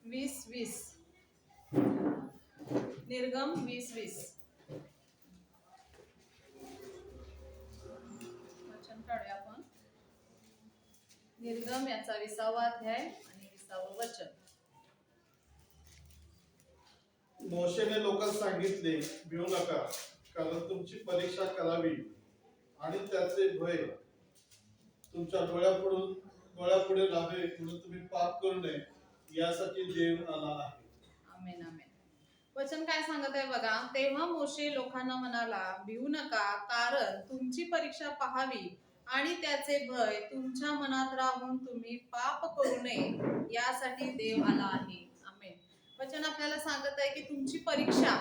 20:20. निर्गम 20:20. वचन काढूया आपण. निर्गम याचा 20वा अध्याय आणि 20वं वचन. मोशेने लोकांना सांगितले, भिवू नका, कारण तुमची परीक्षा करावी आणि त्याचे भय तुमच्या डोळ्यापुढे राहावे, म्हणून तुम्ही पाप करू नये यासाठी देव आला आहे. आमेन आमेन. वचन काय सांगत आहे बघा. तेव्हा मोशे लोकांना म्हणाला, भिवू नका, कारण तुमची परीक्षा पाहावी आणि त्याचे भय तुमच्या मनात राहून तुम्ही पाप करू नये यासाठी देव आला आहे. आमेन. वचन आपल्याला सांगत आहे की तुमची परीक्षा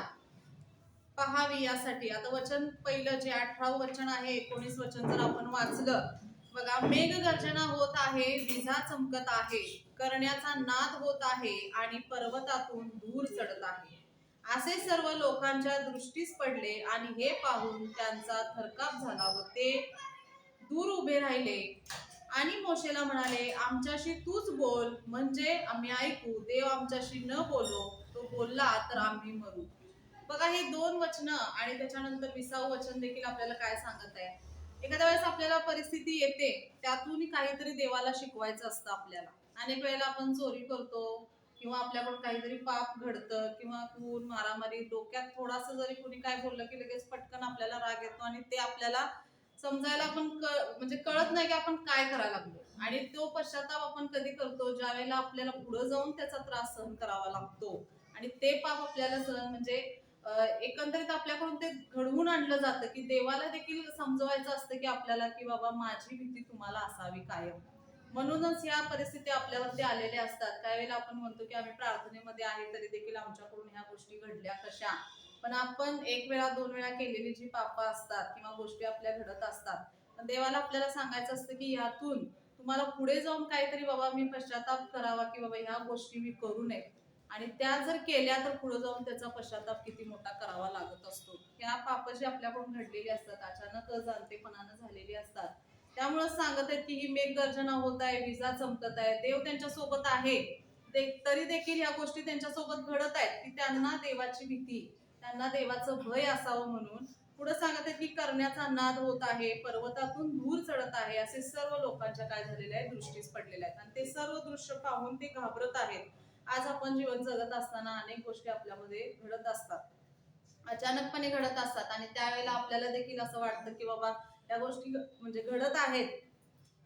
पहावी यासाठी. आता वचन पहिलं जे 18वं वचन आहे, 19 वचन जर आपण वाचलं बघा. मेघ गर्जना होत आहे, विजा चमकत आहे, करण्याचा नाद होत आहे आणि पर्वतातून धूर चढत आहे. असे सर्व लोकांच्या दृष्टीस पडले आणि हे पाहून त्यांचा थरकाप झाला व ते दूर उभे राहिले आणि मोशेला म्हणाले, आमच्याशी तूच बोल, म्हणजे आम्ही ऐकू. देव आमच्याशी न बोलो, तो बोलला तर आम्ही मरू. बघा, हे 2 वचन आणि त्याच्यानंतर 20वं वचन देखील आपल्याला काय सांगत आहे. एखाद्या वेळेस आपल्याला परिस्थिती येते, त्यातून काहीतरी देवाला शिकवायचं असतं आपल्याला. अनेक वेळेला आपण चोरी करतो किंवा आपल्याकडून काहीतरी पाप घडतं किंवा खून मारामारी, डोक्यात थोडासा जरी कोणी काय बोललं की लगेच पटकन आपल्याला राग येतो आणि ते आपल्याला समजायला पण म्हणजे कळत नाही की आपण काय करायला लागलो. आणि तो पश्चाताप आपण कधी करतो, ज्या वेळेला आपल्याला पुढे जाऊन त्याचा त्रास सहन करावा लागतो आणि ते पाप आपल्याला सहन म्हणजे एकंदरीत आपल्याकडून ते घडवून आणलं जातं की देवाला देखील समजवायचं असतं की आपल्याला की बाबा माझी भीती तुम्हाला असावी कायम. म्हणूनच ह्या परिस्थिती आपल्यावरती आलेल्या असतात. त्यावेळेला आपण म्हणतो की आम्ही प्रार्थनेमध्ये आहे तरी देखील आमच्याकडून ह्या गोष्टी घडल्या कशा. पण आपण 1 वेळा 2 वेळा केलेली जी पापं असतात किंवा गोष्टी आपल्या घडत असतात, पण देवाला आपल्याला सांगायचं असतं की ह्यातून तुम्हाला पुढे जाऊन काहीतरी बाबा मी पश्चाताप करावा की बाबा ह्या गोष्टी मी करू नये. आणि त्या जर केल्या तर पुढे जाऊन त्याचा पश्चाताप किती मोठा करावा लागत असतो. ह्या पाप जी आपल्याकडून घडलेली असतात, अचानक अजाणतेपणानं झालेली असतात, त्यामुळे सांगत आहेत की ही मेघगर्जना होत आहे, विजा चमकत आहे, देव त्यांच्या सोबत आहे, तरी देखील ह्या गोष्टी त्यांच्या सोबत घडत आहेत की त्यांना देवाची भीती, त्यांना देवाचं भय असावं म्हणून. पुढे सांगत आहेत की करण्याचा नाद होत आहे, पर्वतातून धूर चढत आहे. असे सर्व लोकांच्या काय झालेले आहे, दृष्टीस पडलेले आहेत आणि ते सर्व दृश्य पाहून ते घाबरत आहेत. आज आपण जीवन जगत असताना अनेक गोष्टी आपल्यामध्ये घडत असतात, अचानकपणे घडत असतात आणि त्यावेळेला आपल्याला देखील असं वाटतं की बाबा या गोष्टी म्हणजे घडत आहेत,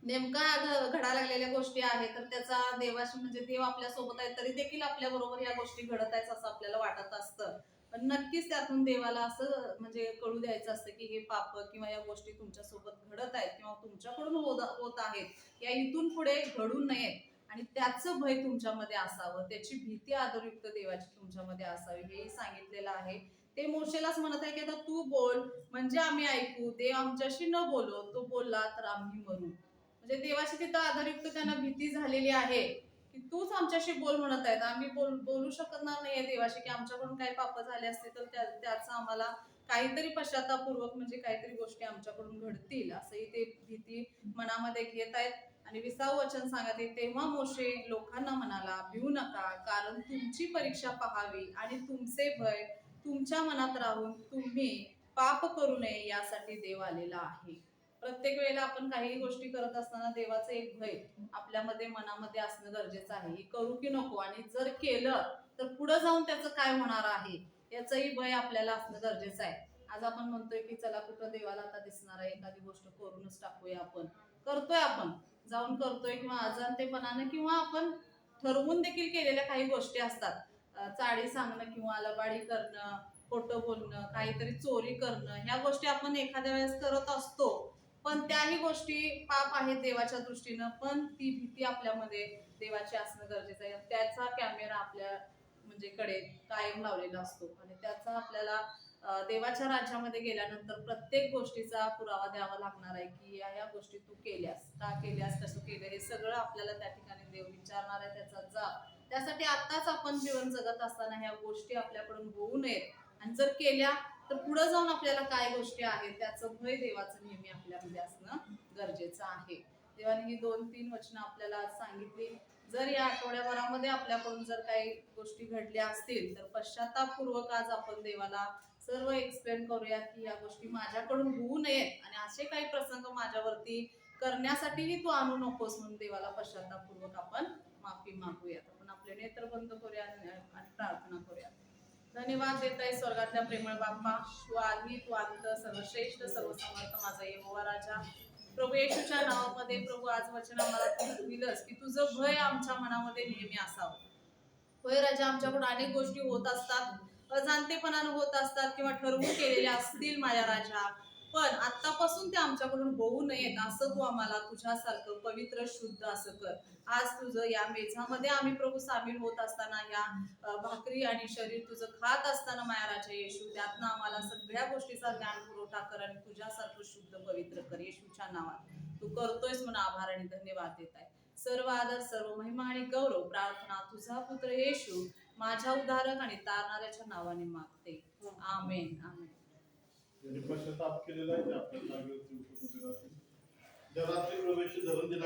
नेमका घडा लागलेल्या गोष्टी आहेत, तर त्याचा देवाशी म्हणजे देव आपल्या सोबत आहे तरी देखील आपल्या बरोबर या गोष्टी घडत आहेत असं आपल्याला वाटत असतं. पण नक्कीच त्यातून देवाला असं म्हणजे कळू द्यायचं असतं की हे पाप किंवा या गोष्टी तुमच्या सोबत घडत आहेत किंवा तुमच्याकडून होत आहेत, या इथून पुढे घडू नयेत आणि त्याचं भय तुमच्यामध्ये असावं, त्याची भीती आदरयुक्त देवाची तुमच्यामध्ये असावी, हेही सांगितलेलं आहे. ते मोशेलाच म्हणत आहे की आता तू बोल, म्हणजे आम्ही ऐकू. देव आमच्याशी न बोलो, तो बोलला तर आम्ही मरू. म्हणजे देवाची तिथं आदरयुक्त त्यांना भीती झालेली आहे की तूच आमच्याशी बोल म्हणत आहेत. आम्ही बोलू शकणार नाहीये देवाशी की आमच्याकडून काही पाप झाले असते तर त्याचा आम्हाला काहीतरी पश्चातापूर्वक म्हणजे काहीतरी गोष्टी आमच्याकडून घडतील, असंही ते भीती मनामध्ये घेत आहेत. आणि 20वं वचन सांगत आहे, तेव्हा मोशे लोकांना म्हणाला, भिवू नका, कारण तुमची परीक्षा पहावी आणि तुमचे भय तुमच्या मनात राहून तुम्ही पाप करू नये यासाठी देव आलेला आहे. प्रत्येक वेळेला आपण काही गोष्टी करत असताना देवाचं एक भय आपल्यामध्ये मनामध्ये असणं गरजेचं आहे. हे करू की नको, आणि जर केलं तर पुढे जाऊन त्याचं काय होणार आहे याचंही भय आपल्याला असणं गरजेचं आहे. आज आपण म्हणतोय की चला कुठं देवाला आता दिसणार आहे, एखादी गोष्ट करूनच टाकूया. आपण करतोय, आपण जाऊन करतोय किंवा अजाणतेपणानं किंवा आपण ठरवून देखील केलेल्या काही गोष्टी असतात. चाडी सांगणं किंवा लबाडी करणं, खोटं बोलणं, काहीतरी चोरी करणं, ह्या गोष्टी आपण एखाद्या वेळेस करत असतो. पण त्याही गोष्टी पाप आहेत देवाच्या दृष्टीनं, पण ती भीती आपल्यामध्ये देवाची असणं गरजेचं आहे. त्याचा कॅमेरा आपल्या म्हणजे कडे कायम लावलेला असतो आणि त्याचा आपल्याला देवाच्या राज्यामध्ये गेल्यानंतर प्रत्येक गोष्टीचा पुरावा द्यावा लागणार आहे की या गोष्टी तू केल्यास, का केल्यास, कसं केलं, हे सगळं आपल्याला त्या ठिकाणी देव विचारणार आहे. त्याचा जाब त्यासाठी आताच आपण जीवन जगत असताना ह्या गोष्टी आपल्याकडून होऊ नयेत, आणि जर केल्या तर पुढे जाऊन आपल्याला काय गोष्टी आहेत त्याचं भय देवाचं नेहमी आपल्यामध्ये असणं गरजेचं आहे. देवाने ही 2-3 वचनं आपल्याला सांगितली. जर या आठवड्याभरामध्ये आपल्याकडून जर काही गोष्टी घडल्या असतील तर पश्चातापपूर्वक आज आपण देवाला सर्व एक्सप्लेन करूया की या गोष्टी माझ्याकडून होऊ नयेत आणि असे काही प्रसंग माझ्यावरती करण्यासाठीही तू आणू नकोस म्हणून देवाला पश्चातापपूर्वक आपण माफी मागूयात. आपण आपले नेत्र बंद करूया आणि प्रार्थना करूया. धन्यवाद देत आहे स्वर्गातल्या प्रेमळ बाप्पा, तू आधी तू अंत सर्वश्रेष्ठ सर्वसमर्थ माझा यहोवा राजा. प्रभू येशूच्या नावामध्ये प्रभू आज वचन आम्हाला तू दिलंस की तुझं भय आमच्या मनामध्ये नेहमी असावं. होय राजा, आमच्याकडून अनेक गोष्टी होत असतात, अजाणतेपणानं होत असतात किंवा ठरवून केलेल्या असतील माझ्या राजा, पण आतापासून ते आमच्याकडून होऊ नयेत असं तू आम्हाला तुझ्यासारखं पवित्र शुद्ध असं कर. आज तुझं या मेझामध्ये आम्ही प्रभू सामील होत असताना या भाकरी आणि शरीर तुझं खात असताना माया राजा येशू, त्यातनं आम्हाला सगळ्या गोष्टीचा ज्ञान पुरवठा कर आणि तुझ्यासारखं शुद्ध पवित्र कर. येशूच्या नावात तू करतोयस म्हणून आभार आणि धन्यवाद देत आहे. सर्व आदर, सर्व महिमा आणि गौरव प्रार्थना तुझा पुत्र येशू माझ्या उद्धारक आणि तारणाऱ्याच्या नावाने मागते. आमेन. आमेन. ज्यांनी पश्चाताप केलेला आहे ते आपल्या जागेवरती उपस्थित राहतील. ज्या रात्री प्रवेश धरून दिला